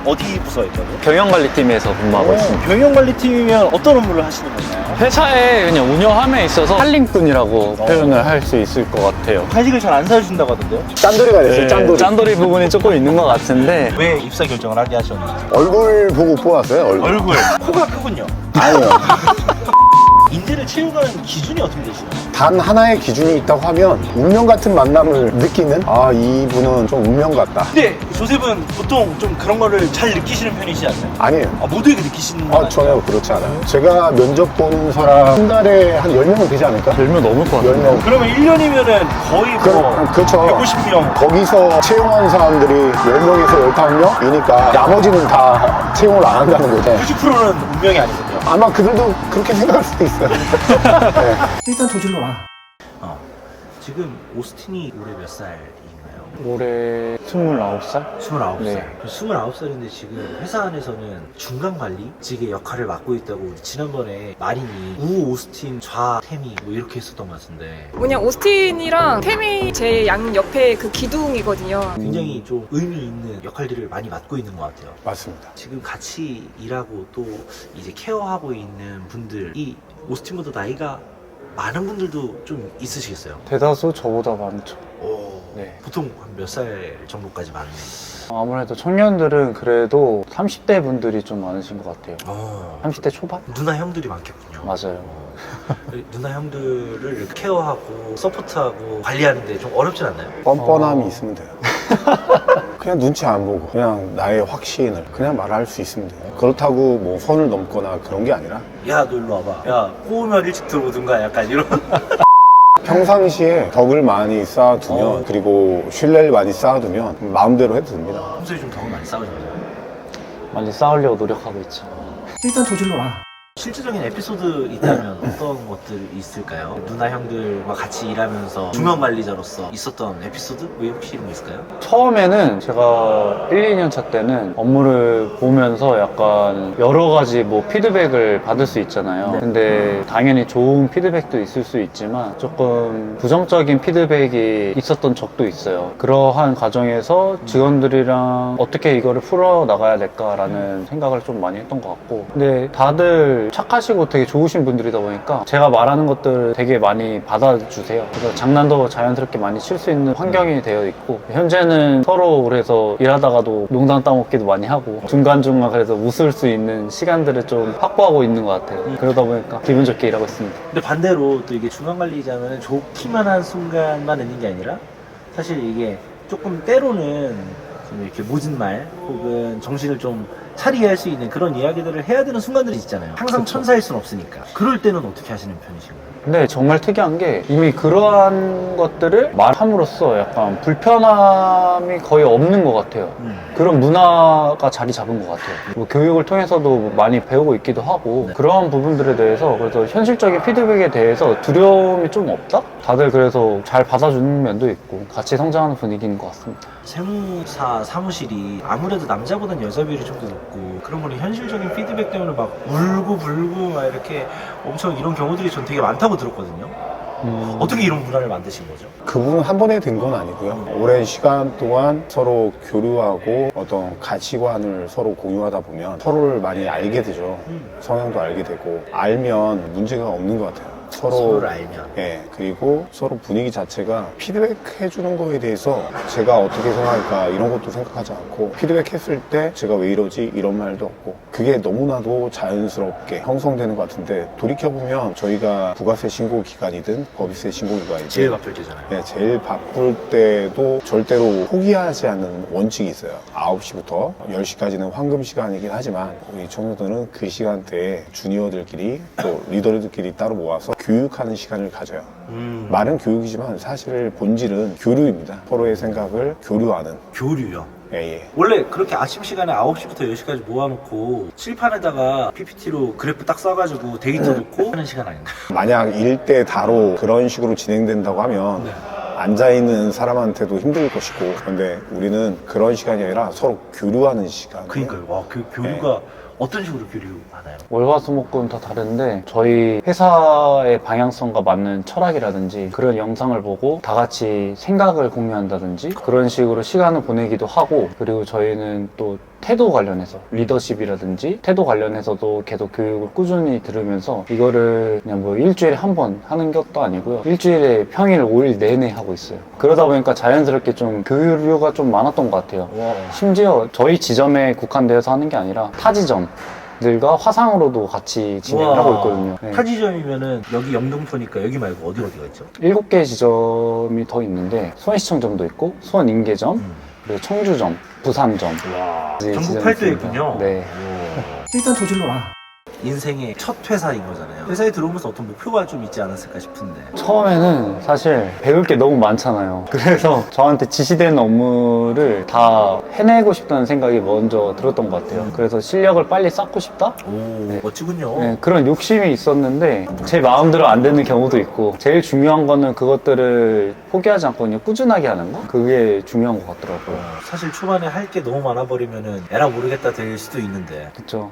어디 부서였죠? 경영관리팀에서 근무하고 있습니다. 경영관리팀이면 어떤 업무를 하시는 건가요? 회사의 그냥 운영함에 있어서 살림꾼이라고 표현을 할 수 있을 것 같아요. 한식을 잘 안 사주신다고 하던데요? 짠돌이가 됐어요, 짠돌이. 짠돌이 부분이 조금 있는 것 같은데 왜 입사 결정을 하게 하셨는지. 얼굴 보고 뽑았어요, 얼굴. 얼굴. 코가 크군요. 아니요. 인재를 채용하는 기준이 어떻게 되시나요? 단 하나의 기준이 있다고 하면 운명 같은 만남을 느끼는 이분은 좀 운명 같다. 근데 조셉은 보통 좀 그런 거를 잘 느끼시는 편이시지 않나요? 아니에요. 모두에게 느끼시는 건 전혀 그렇지 않아요. 제가 면접 보는 사람 한 달에 한 10명은 되지 않을까? 10명 넘을 것 같아요. 10명. 그러면 1년이면은 거의 뭐 그렇죠. 150명. 거기서 채용한 사람들이 10명에서 15명이니까 나머지는 다 채용을 안 한다는 거죠. 90%는 운명이 아니거든요. 아마 그들도 그렇게 생각할 수도 있어요. 네. 일단 저질러 와. 지금 오스틴이 올해 몇 살인가요? 올해 29살? 29살. 네. 29살인데 지금 회사 안에서는 중간 관리직의 역할을 맡고 있다고 우리 지난번에 마린이 우 오스틴 좌 태미 뭐 이렇게 했었던 것 같은데 뭐냐 오스틴이랑 태미 제 양 옆에 그 기둥이거든요. 굉장히 좀 의미 있는 역할들을 많이 맡고 있는 것 같아요. 맞습니다. 지금 같이 일하고 또 이제 케어하고 있는 분들이 오스틴보다 나이가 많은 분들도 좀 있으시겠어요? 대다수 저보다 많죠. 오, 네. 보통 한 몇 살 정도까지 많나요? 아무래도 청년들은 그래도 30대 분들이 좀 많으신 것 같아요. 30대 초반? 누나 형들이 많겠군요. 맞아요. 누나 형들을 이렇게 케어하고 서포트하고 관리하는데 좀 어렵진 않나요? 뻔뻔함이 있으면 돼요. 그냥 눈치 안 보고 그냥 나의 확신을 그냥 말할 수 있으면 돼요. 그렇다고 뭐 선을 넘거나 그런 게 아니라 야, 너 일로 와봐. 야, 꼬우면 일찍 들어오든가 약간 이런. 평상시에 덕을 많이 쌓아두면 그리고 신뢰를 많이 쌓아두면 마음대로 해도 됩니다. 평소에 좀 더 많이 싸우잖아요. 많이 싸우려고 노력하고 있죠. 일단 저질러 와. 실질적인 에피소드 있다면 어떤 것들이 있을까요? 누나 형들과 같이 일하면서 중간 관리자로서 있었던 에피소드? 뭐 혹시 이런 거 있을까요? 처음에는 제가 1, 2년 차 때는 업무를 보면서 약간 여러 가지 뭐 피드백을 받을 수 있잖아요. 근데 당연히 좋은 피드백도 있을 수 있지만 조금 부정적인 피드백이 있었던 적도 있어요. 그러한 과정에서 직원들이랑 어떻게 이거를 풀어 나가야 될까라는 생각을 좀 많이 했던 것 같고, 근데 다들 착하시고 되게 좋으신 분들이다 보니까 제가 말하는 것들을 되게 많이 받아주세요. 그래서 장난도 자연스럽게 많이 칠 수 있는 환경이 되어 있고, 현재는 서로 그래서 일하다가도 농담 따먹기도 많이 하고 중간중간 그래서 웃을 수 있는 시간들을 좀 확보하고 있는 것 같아요. 그러다 보니까 기분 좋게 일하고 있습니다. 근데 반대로 또 이게 중간 관리자면 좋기만 한 순간만 있는 게 아니라 사실 이게 조금 때로는 좀 이렇게 모진 말 혹은 정신을 좀 차리게 할 수 있는 그런 이야기들을 해야 되는 순간들이 있잖아요. 항상 천사일 순 없으니까. 그럴 때는 어떻게 하시는 편이신가요? 근데 정말 특이한 게 이미 그러한 것들을 말함으로써 약간 불편함이 거의 없는 것 같아요. 그런 문화가 자리 잡은 것 같아요. 뭐 교육을 통해서도 많이 배우고 있기도 하고 그러한 부분들에 대해서 그래서 현실적인 피드백에 대해서 두려움이 좀 없다? 다들 그래서 잘 받아주는 면도 있고 같이 성장하는 분위기인 것 같습니다. 세무사 사무실이 아무래도 남자보다는 여자 비율이 좀 더 높고 그런 거는 현실적인 피드백 때문에 막 울고 불고 막 이렇게 엄청 이런 경우들이 전 되게 많다고 들었거든요. 어떻게 이런 문화를 만드신 거죠? 그분은 한 번에 된 건 아니고요. 오랜 시간 동안 서로 교류하고 어떤 가치관을 서로 공유하다 보면 서로를 많이 알게 되죠. 성향도 알게 되고 알면 문제가 없는 것 같아요. 서로를 알면. 예, 그리고 서로 분위기 자체가 피드백 해주는 거에 대해서 제가 어떻게 생각할까 이런 것도 생각하지 않고 피드백 했을 때 제가 왜 이러지 이런 말도 없고 그게 너무나도 자연스럽게 형성되는 것 같은데 돌이켜보면 저희가 부가세 신고 기간이든 법인세 신고 기간이든 제일 바쁠 때잖아요. 네, 제일 바쁠 때도 절대로 포기하지 않는 원칙이 있어요. 9시부터 10시까지는 황금 시간이긴 하지만 우리 청년들은 그 시간대에 주니어들끼리 또 리더들끼리 따로 모아서 교육하는 시간을 가져요. 말은 교육이지만 사실 본질은 교류입니다. 서로의 생각을 교류하는. 교류요. 예. 원래 그렇게 아침 시간에 9시부터 10시까지 모아놓고 칠판에다가 PPT로 그래프 딱 써가지고 데이터 놓고 하는 시간 아닌가요? 만약 일대 다로 그런 식으로 진행된다고 하면 앉아있는 사람한테도 힘들 것이고 그런데 우리는 그런 시간이 아니라 서로 교류하는 시간. 그러니까요. 와, 그 교류가 어떤 식으로 교류하나요? 월화수목금 다 다른데 저희 회사의 방향성과 맞는 철학이라든지 그런 영상을 보고 다 같이 생각을 공유한다든지 그런 식으로 시간을 보내기도 하고, 그리고 저희는 또 태도 관련해서 리더십이라든지 태도 관련해서도 계속 교육을 꾸준히 들으면서 이거를 그냥 뭐 일주일에 한 번 하는 것도 아니고요. 일주일에 평일 5일 내내 하고 있어요. 그러다 보니까 자연스럽게 좀 교류가 좀 많았던 것 같아요. 와. 심지어 저희 지점에 국한되어서 하는 게 아니라 타 지점들과 화상으로도 같이 진행을 하고 있거든요. 네. 타지점이면은 여기 영등포니까 여기 말고 어디가 있죠? 7개 지점이 더 있는데 수원시청점도 있고 수원 인계점, 그리고 청주점, 부산점. 와. 네, 전국 지점이 8도에 있습니다. 있군요. 네. 일단 저질러라. 인생의 첫 회사인 거잖아요. 회사에 들어오면서 어떤 목표가 좀 있지 않았을까 싶은데. 처음에는 사실 배울 게 너무 많잖아요. 그래서 저한테 지시되는 업무를 다 해내고 싶다는 생각이 먼저 들었던 것 같아요. 그래서 실력을 빨리 쌓고 싶다? 오, 멋지군요. 네, 그런 욕심이 있었는데 제 마음대로 안 되는 경우도 있고 제일 중요한 거는 그것들을 포기하지 않고 그냥 꾸준하게 하는 거? 그게 중요한 것 같더라고요. 사실 초반에 할 게 너무 많아 버리면은 에라 모르겠다 될 수도 있는데. 그쵸.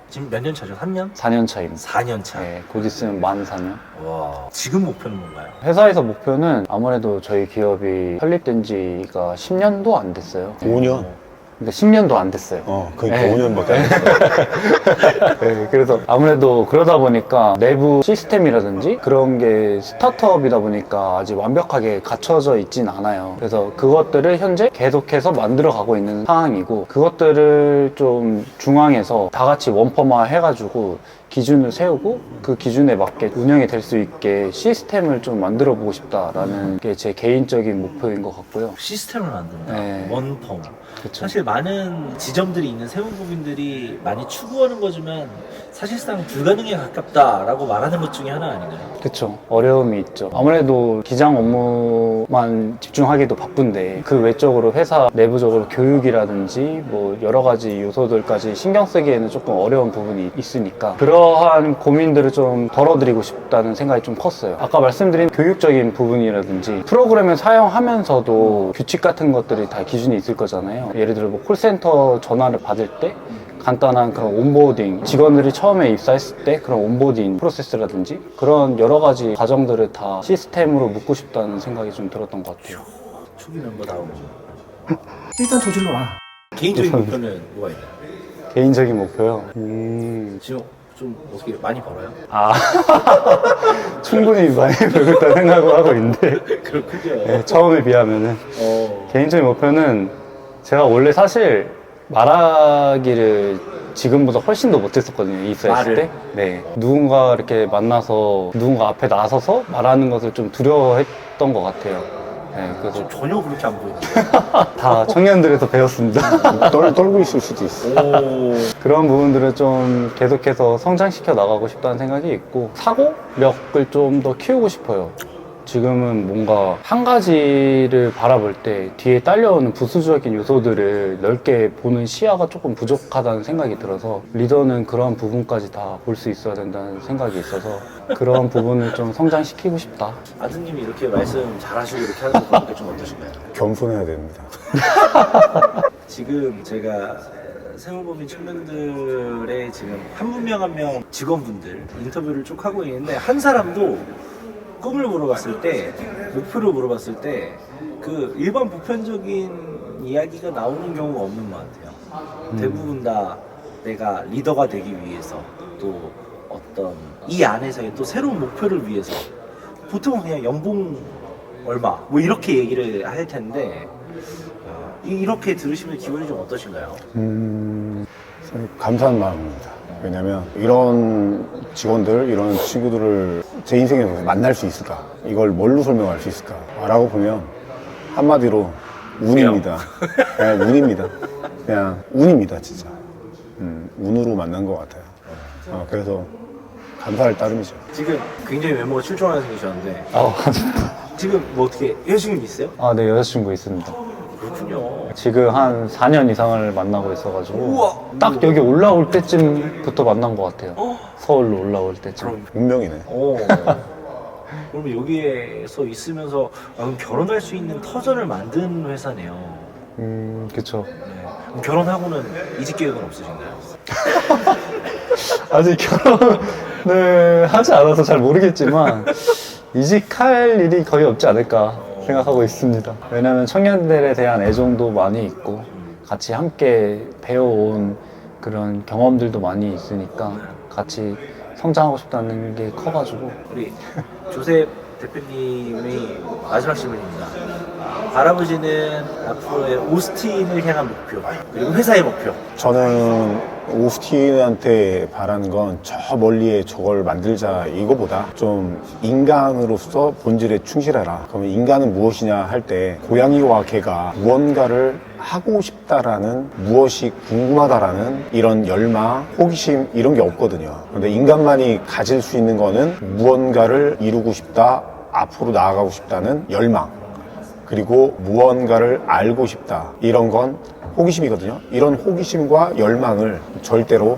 지금 몇 년 차죠? 3년? 4년 차입니다. 4년 차. 네, 곧 있으면 만 4년. 와. 지금 목표는 뭔가요? 회사에서 목표는 아무래도 저희 기업이 설립된 지가 10년도 안 됐어요. 5년? 근데 10년도 안 됐어요. 그러니까 네. 5년밖에 안 됐어. 네, 그래서 아무래도 그러다 보니까 내부 시스템이라든지 그런 게 스타트업이다 보니까 아직 완벽하게 갖춰져 있진 않아요. 그래서 그것들을 현재 계속해서 만들어 가고 있는 상황이고 그것들을 좀 중앙에서 다 같이 원펌화 해가지고 기준을 세우고 그 기준에 맞게 운영이 될 수 있게 시스템을 좀 만들어 보고 싶다라는 게 제 개인적인 목표인 것 같고요. 시스템을 만든다. 네. 원펌. 그쵸. 사실 많은 지점들이 있는 세무법인들이 많이 추구하는 거지만 사실상 불가능에 가깝다라고 말하는 것 중에 하나 아닌가요? 그쵸. 어려움이 있죠. 아무래도 기장 업무만 집중하기도 바쁜데 그 외적으로 회사 내부적으로 교육이라든지 뭐 여러 가지 요소들까지 신경 쓰기에는 조금 어려운 부분이 있으니까 그러한 고민들을 좀 덜어드리고 싶다는 생각이 좀 컸어요. 아까 말씀드린 교육적인 부분이라든지 프로그램을 사용하면서도 규칙 같은 것들이 다 기준이 있을 거잖아요. 예를 들어 뭐 콜센터 전화를 받을 때 간단한 그런 온보딩, 직원들이 처음에 입사했을 때 그런 온보딩 프로세스라든지 그런 여러 가지 과정들을 다 시스템으로 묶고 싶다는 생각이 좀 들었던 것 같아요. 초기 멤버 다음. 일단 저질러라. 개인적인 목표는 뭐가 있나요? 개인적인 목표요. 지금 좀 어떻게 많이 벌어요? 충분히 많이 배웠다는 생각을 하고 있는데 그렇군요. 네, 처음에 비하면은 개인적인 목표는 제가 원래 사실 말하기를 지금보다 훨씬 더 못했었거든요. 입사했을 말을? 때. 네. 누군가 이렇게 만나서 누군가 앞에 나서서 말하는 것을 좀 두려워했던 것 같아요. 네, 그래서 전혀 그렇게 안 보이는데. 다 청년들에서 배웠습니다. 떨고 있을 수도 있어. 오. 그런 부분들을 좀 계속해서 성장시켜 나가고 싶다는 생각이 있고 사고력을 좀 더 키우고 싶어요. 지금은 뭔가 한 가지를 바라볼 때 뒤에 딸려오는 부수적인 요소들을 넓게 보는 시야가 조금 부족하다는 생각이 들어서 리더는 그런 부분까지 다 볼 수 있어야 된다는 생각이 있어서 그런 부분을 좀 성장시키고 싶다. 아드님이 이렇게 말씀 잘하시고 이렇게 하는 거 보니까 좀 어떠신가요? 겸손해야 됩니다. 지금 제가 세무법인 청년들의 지금 한 명 한 명 직원분들 인터뷰를 쭉 하고 있는데 한 사람도 꿈을 물어봤을 때, 목표를 물어봤을 때 그 일반 보편적인 이야기가 나오는 경우가 없는 것 같아요. 대부분 다 내가 리더가 되기 위해서 또 어떤 이 안에서의 또 새로운 목표를 위해서 보통은 그냥 연봉 얼마 뭐 이렇게 얘기를 할 텐데 이렇게 들으시면 기분이 좀 어떠신가요? 감사한 마음입니다. 왜냐면 이런 직원들, 이런 친구들을 제 인생에서 만날 수 있을까? 이걸 뭘로 설명할 수 있을까? 라고 보면 한마디로 운입니다. 네, 운입니다. 그냥 운입니다, 진짜. 운으로 만난 것 같아요. 그래서 감사할 따름이죠. 지금 굉장히 외모가 출중하게 생기셨는데 맞습니다. 지금 뭐 어떻게 여자친구 있어요? 네, 여자친구 있습니다. 그렇군요. 지금 한 4년 이상을 만나고 있어가지고 우와. 딱 여기 올라올 때쯤부터 만난 것 같아요. 서울로 올라올 때쯤. 그럼 운명이네. 그러면 여기에서 있으면서 그럼 결혼할 수 있는 터전을 만든 회사네요. 그쵸. 네. 그럼 결혼하고는 이직 계획은 없으신가요? 아직 결혼을 하지 않아서 잘 모르겠지만 이직할 일이 거의 없지 않을까 생각하고 있습니다. 왜냐면 청년들에 대한 애정도 많이 있고 같이 함께 배워온 그런 경험들도 많이 있으니까 같이 성장하고 싶다는 게 커가지고. 우리 조셉 대표님의 마지막 질문입니다. 바라보시는 앞으로의 오스틴을 향한 목표, 그리고 회사의 목표. 저는 오스틴한테 바라는 건 저 멀리에 저걸 만들자 이거보다 좀 인간으로서 본질에 충실해라. 그러면 인간은 무엇이냐 할 때 고양이와 개가 무언가를 하고 싶다라는, 무엇이 궁금하다라는 이런 열망, 호기심 이런 게 없거든요. 근데 인간만이 가질 수 있는 거는 무언가를 이루고 싶다, 앞으로 나아가고 싶다는 열망, 그리고 무언가를 알고 싶다, 이런 건 호기심이거든요. 이런 호기심과 열망을 절대로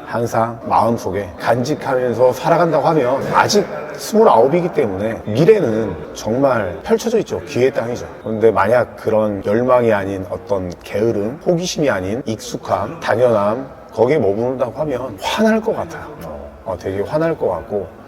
항상 마음속에 간직하면서 살아간다고 하면, 아직 29이기 때문에 미래는 정말 펼쳐져 있죠. 기회의 땅이죠. 그런데 만약 그런 열망이 아닌 어떤 게으름, 호기심이 아닌 익숙함, 당연함, 거기에 머무른다고 하면 화날 것 같아요. 되게 화날 것 같고,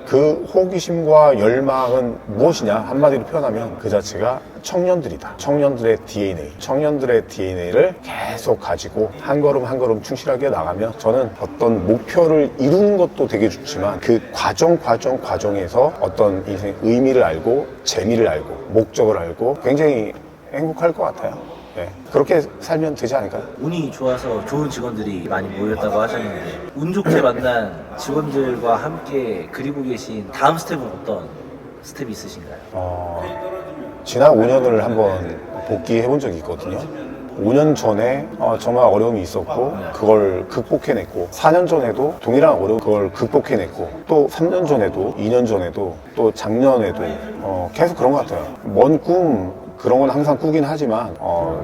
그 호기심과 열망은 무엇이냐 한마디로 표현하면 그 자체가 청년들이다. 청년들의 DNA, 청년들의 DNA를 계속 가지고 한 걸음 한 걸음 충실하게 나가면, 저는 어떤 목표를 이루는 것도 되게 좋지만 그 과정에서 어떤 인생의 의미를 알고, 재미를 알고, 목적을 알고 굉장히 행복할 것 같아요. 네. 그렇게 살면 되지 않을까요? 운이 좋아서 좋은 직원들이 많이 모였다고 하셨는데, 운 좋게 만난 직원들과 함께 그리고 계신 다음 스텝은 어떤 스텝이 있으신가요? 지난 5년을 한번 복귀해 본 적이 있거든요. 5년 전에 정말 어려움이 있었고 그걸 극복해냈고, 4년 전에도 동일한 어려움 그걸 극복해냈고, 또 3년 전에도, 2년 전에도, 또 작년에도 계속 그런 것 같아요. 먼 꿈 그런 건 항상 꾸긴 하지만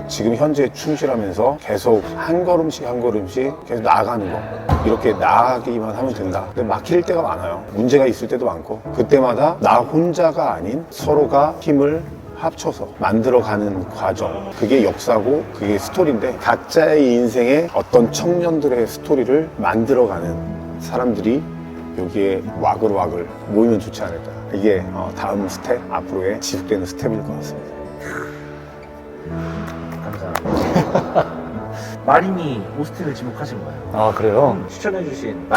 지금 현재 충실하면서 계속 한 걸음씩 계속 나아가는 거, 이렇게 나아가기만 하면 된다. 근데 막힐 때가 많아요. 문제가 있을 때도 많고, 그때마다 나 혼자가 아닌 서로가 힘을 합쳐서 만들어가는 과정, 그게 역사고 그게 스토리인데, 각자의 인생에 어떤 청년들의 스토리를 만들어가는 사람들이 여기에 와글와글 모이면 좋지 않을까. 이게 다음 스텝, 앞으로의 지속되는 스텝일 것 같습니다. 감사합니다. 마린이 오스틴을 지목하신 거예요. 아, 그래요? 추천해주신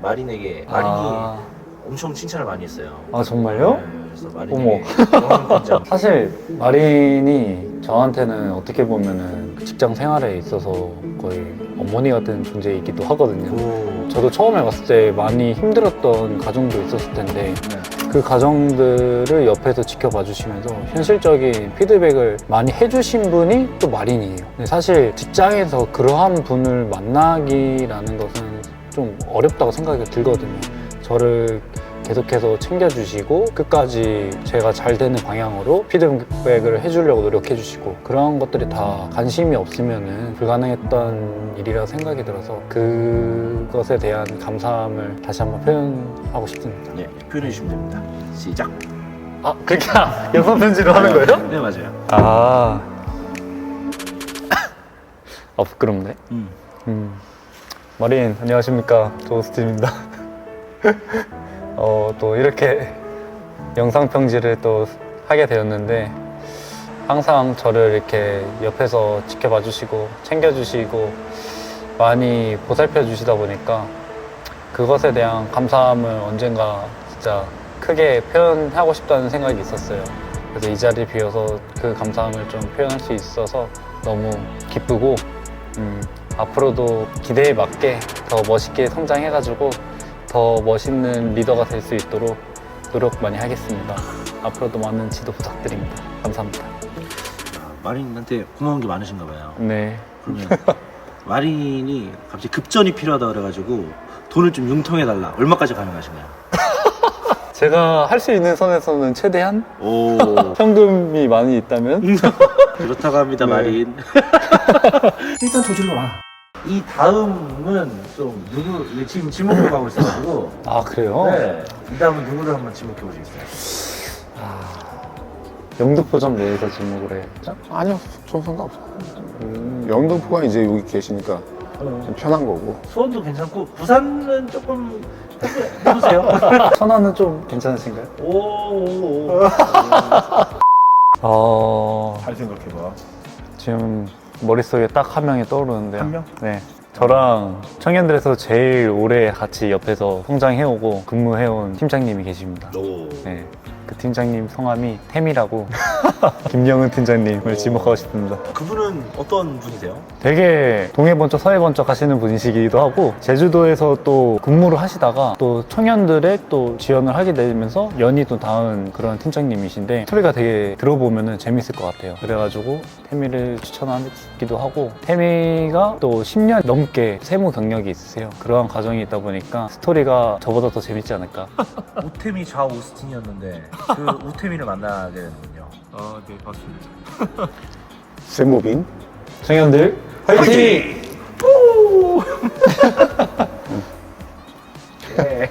마린에게 엄청 칭찬을 많이 했어요. 아, 정말요? 그래서 마린에게 영광 사실 마린이 저한테는 어떻게 보면은 직장 생활에 있어서 거의 어머니 같은 존재이기도 하거든요. 저도 처음에 갔을 때 많이 힘들었던 가정도 있었을 텐데 그 가정들을 옆에서 지켜봐 주시면서 현실적인 피드백을 많이 해주신 분이 또 마린이에요. 근데 사실 직장에서 그러한 분을 만나기라는 것은 좀 어렵다고 생각이 들거든요. 저를 계속해서 챙겨주시고 끝까지 제가 잘 되는 방향으로 피드백을 해주려고 노력해주시고, 그런 것들이 다 관심이 없으면 불가능했던 일이라 생각이 들어서 그것에 대한 감사함을 다시 한번 표현하고 싶습니다. 네, 표현해 주시면 됩니다. 시작. 아, 그렇게 영상 편지로 하는 거예요? 네, 맞아요. 아, 부끄럽네. 마린, 안녕하십니까. 조스틴입니다. 또 이렇게 영상 편지를 또 하게 되었는데, 항상 저를 이렇게 옆에서 지켜봐 주시고 챙겨주시고 많이 보살펴 주시다 보니까 그것에 대한 감사함을 언젠가 진짜 크게 표현하고 싶다는 생각이 있었어요. 그래서 이 자리를 비워서 그 감사함을 좀 표현할 수 있어서 너무 기쁘고, 앞으로도 기대에 맞게 더 멋있게 성장해가지고 더 멋있는 리더가 될 수 있도록 노력 많이 하겠습니다. 앞으로도 많은 지도 부탁드립니다. 감사합니다. 마린한테 고마운 게 많으신가 봐요. 네. 그러면 마린이 갑자기 급전이 필요하다 그래가지고 돈을 좀 융통해달라. 얼마까지 가능하신가요? 제가 할 수 있는 선에서는 최대한 오, 현금이 많이 있다면 그렇다고 합니다, 네. 마린. 일단 저질러 라. 이 다음은 좀 누구, 지금 지목으로 가고 있어가지고. 아, 그래요? 네. 이 다음은 누구를 한번 지목해 보시겠어요? 영등포점 내에서 지목을 해야겠죠? 아니요, 전 상관없어요. 영등포가 이제 여기 계시니까 좀 편한 거고. 수원도 괜찮고, 부산은 조금 해보세요. 천안은 좀 괜찮으신가요? 오. 잘 생각해봐. 지금 머릿속에 딱 한 명이 떠오르는데요. 한 명? 네. 저랑 청년들에서 제일 오래 같이 옆에서 성장해오고 근무해온 팀장님이 계십니다. 네. 그 팀장님 성함이 템이라고 김영은 팀장님을 지목하고 싶습니다. 그분은 어떤 분이세요? 되게 동해번쩍 서해번쩍 하시는 분이시기도 하고 제주도에서 또 근무를 하시다가 또 청년들의 또 지원을 하게 되면서 연이 또 닿은 그런 팀장님이신데 스토리가 되게 들어보면 재밌을 것 같아요. 그래가지고 태미를 추천하기도 하고 태미가 또 10년 넘게 세무 경력이 있으세요. 그러한 과정이 있다 보니까 스토리가 저보다 더 재밌지 않을까. 우태미 좌 오스틴이었는데 그 우태미를 만나게 되는군요. 아, 네, 맞습니다. 세무빈 청년들 화이팅! 네.